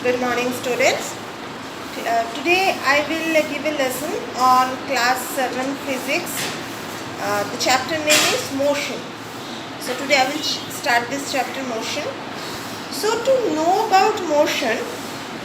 Good morning, students. Today I will give a lesson on class 7 physics. The chapter name is motion. So today I will start this chapter motion. So to know about motion,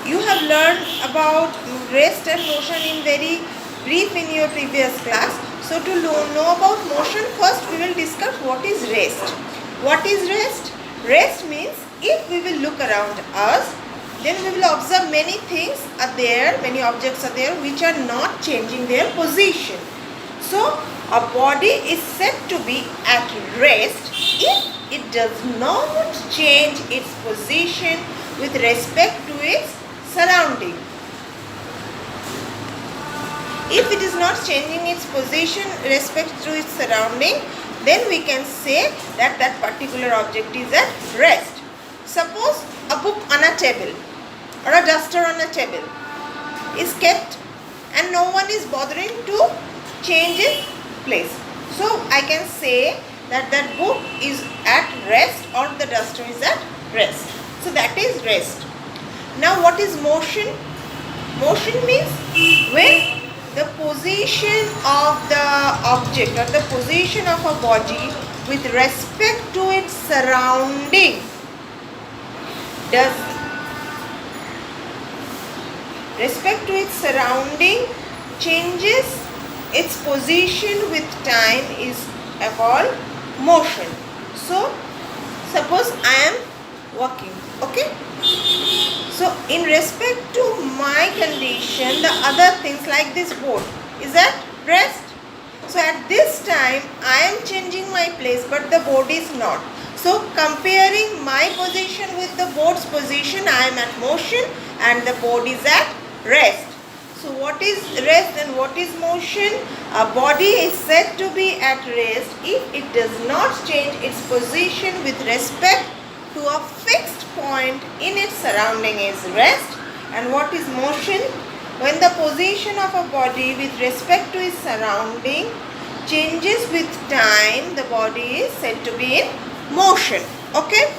you have learned about rest and motion in very brief in your previous class. So to know about motion, first we will discuss what is rest. What is rest? Rest means if we will look around us, then we will observe many things are there, many objects are there which are not changing their position. So a body is said to be at rest if it does not change its position with respect to its surrounding. If it is not changing its position respect to its surrounding, then we can say that that particular object is at rest. Suppose a book on a table or a duster on a table is kept and no one is bothering to change its place. So I can say that that book is at rest or the duster is at rest. So that is rest. Now what is motion? Motion means when the position of the object or the position of a body with respect to its surrounding changes its position with time is called motion. So suppose I am walking, okay? So in respect to my condition, the other things like this board is at rest. So at this time I am changing my place but the board is not. So comparing my position with the board's position, I am at motion and the board is at rest. So what is rest and what is motion? A body is said to be at rest if it does not change its position with respect to a fixed point in its surrounding is rest. And what is motion? When the position of a body with respect to its surrounding changes with time, the body is said to be in motion. Okay?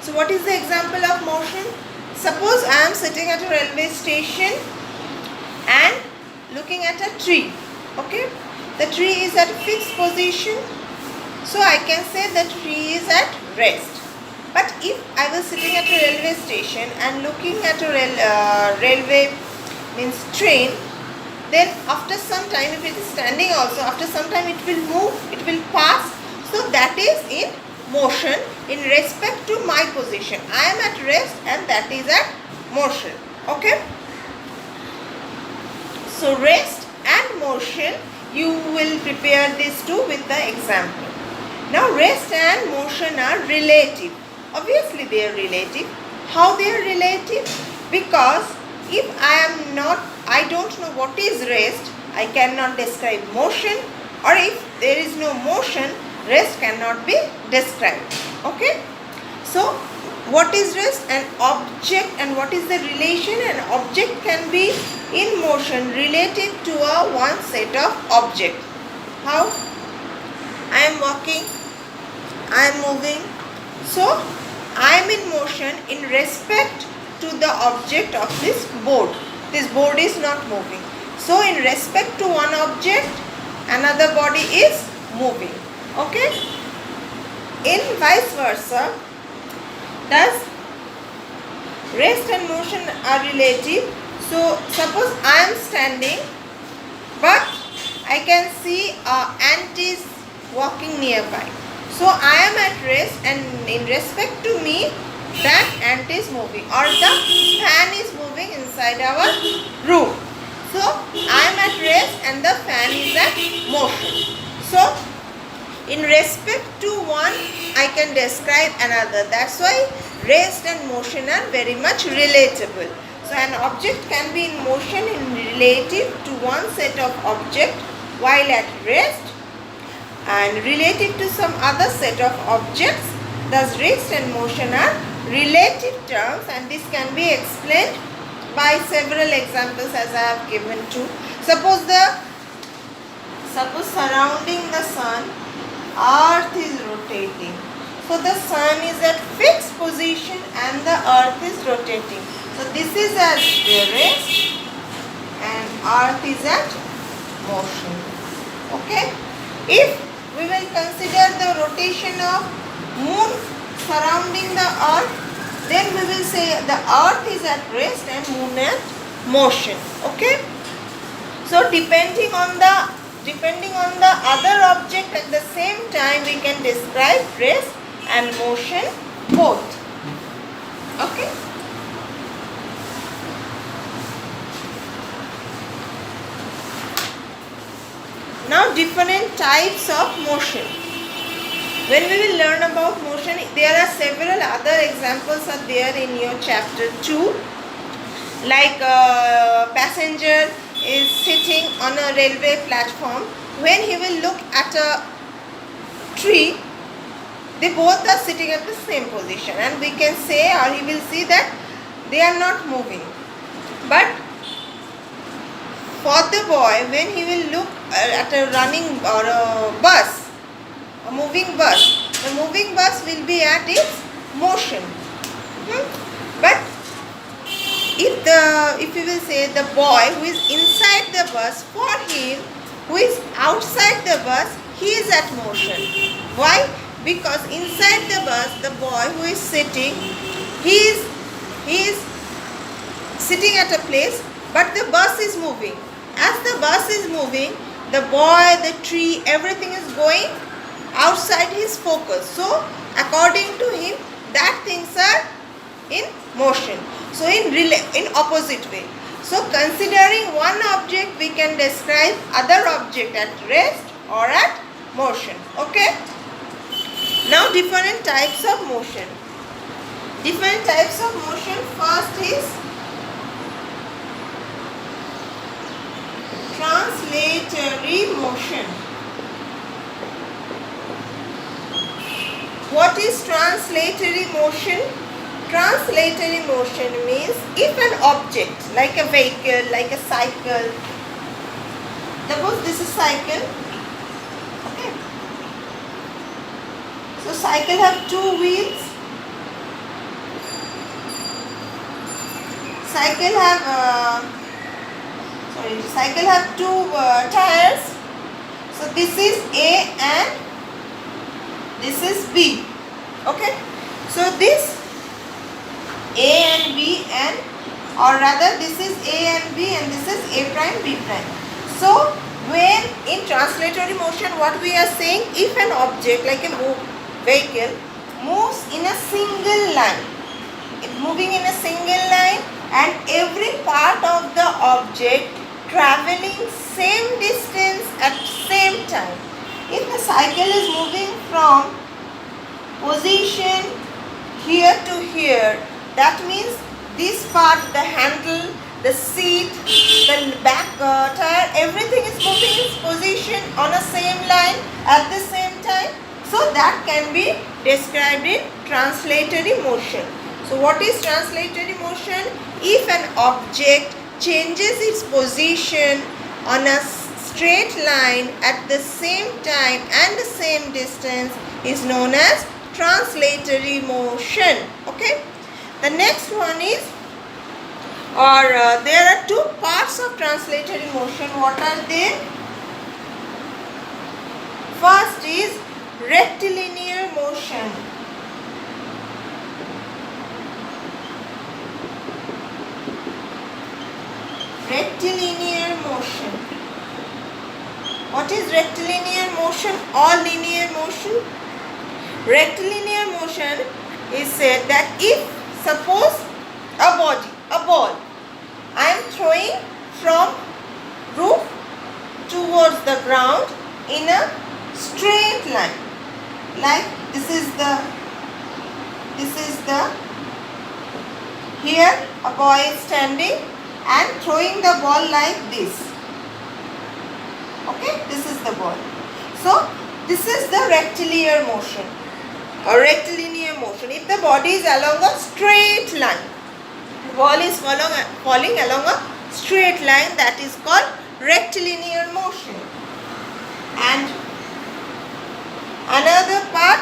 So what is the example of motion? Suppose I am sitting at a railway station and looking at a tree. Okay? The tree is at a fixed position. So I can say the tree is at rest. But if I was sitting at a railway station and looking at a railway means train, then after some time, if it is standing also, after some time it will move, it will pass. So that is in motion in respect to my position. I am at rest and that is at motion. Okay? So rest and motion, you will prepare these two with the example. Now rest and motion are relative. Obviously they are relative. How they are relative? Because if I don't know what is rest, I cannot describe motion, or if there is no motion, rest cannot be described. Okay? So what is rest? An object, and what is the relation? An object can be in motion relative to a one set of object. How? I am walking, I am moving. So I am in motion in respect to the object of this board. This board is not moving. So in respect to one object, another body is moving. Okay? In vice versa, thus rest and motion are relative. So suppose I am standing but I can see an ant is walking nearby. So I am at rest and in respect to me, that ant is moving or the fan is moving inside our room. So I am at rest and the fan is at motion. So in respect to one, I can describe another. That's why rest and motion are very much relatable. So an object can be in motion in relative to one set of object while at rest, and relative to some other set of objects. Thus rest and motion are relative terms, and this can be explained by several examples as I have given to. Suppose surrounding the sun, earth is rotating. So the sun is at fixed position and the earth is rotating. So this is at rest and earth is at motion. Okay? If we will consider the rotation of moon surrounding the earth, then we will say the earth is at rest and moon at motion. Okay? So depending on the other object at the same time, we can describe rest and motion both. Okay? Now different types of motion. When we will learn about motion, there are several other examples are there in your chapter 2. Like a passenger is sitting on a railway platform. When he will look at a tree, they both are sitting at the same position, and we can say, or he will see that they are not moving. But for the boy, when he will look at a running or a bus, a moving bus, the moving bus will be at its motion. But if we will say the boy who is inside the bus, for him who is outside the bus, he is at motion. Why? Because inside the bus, the boy who is sitting, he is sitting at a place, but the bus is moving. As the bus is moving, the boy, the tree, everything is going outside his focus. So according to him, that things are in motion. So in opposite way. So considering one object, we can describe other object at rest or at motion. Okay? Now different types of motion. Different types of motion. First is translatory motion. What is translatory motion? Translatory motion means if an object like a vehicle, like a cycle, suppose this is cycle. Okay. So cycle have two wheels. Cycle have two tires. So this is A and this is B. Okay. So this A and B, and or rather this is A and B and this is A prime B prime. So when in translatory motion, what we are saying, if an object like a vehicle moves in a single line, moving in a single line, and every part of the object traveling same distance at same time. If the cycle is moving from position here to here, that means this part, the handle, the seat, the back tire, everything is moving its position on a same line at the same time. So that can be described in translatory motion. So what is translatory motion? If an object changes its position on a straight line at the same time and the same distance is known as translatory motion. Okay. The next one is, there are two parts of translatory motion. What are they? First is rectilinear motion. Rectilinear motion. What is rectilinear motion or linear motion? Rectilinear motion is said that if suppose a ball, I am throwing from roof towards the ground in a straight line. Like this is the here a boy is standing and throwing the ball like this. Okay, this is the ball. So this is the rectilinear motion or rectilinear motion. If the body is along a straight line, the ball is falling along a straight line, that is called rectilinear motion. And another part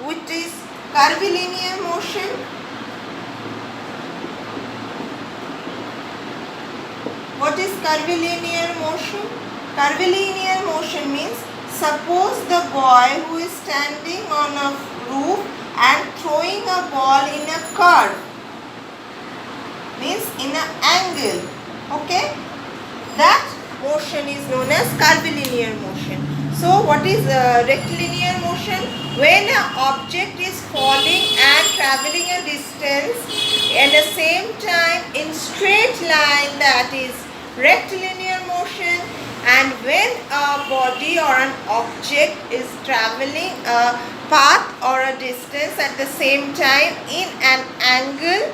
which is curvilinear motion. What is curvilinear motion? Curvilinear motion means, suppose the boy who is standing on a roof and throwing a ball in a curve, means in an angle, okay, that motion is known as curvilinear motion. So what is rectilinear motion? When an object is falling and traveling a distance at the same time in straight line, that is rectilinear motion. And when a body or an object is traveling a path or a distance at the same time in an angle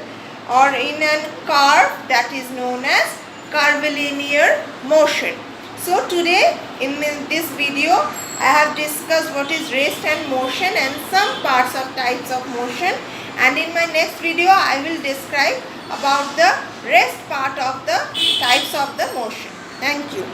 or in a curve, that is known as curvilinear motion. So today in this video I have discussed what is rest and motion and some parts of types of motion, and in my next video I will describe about the rest part of the types of the motion. Thank you.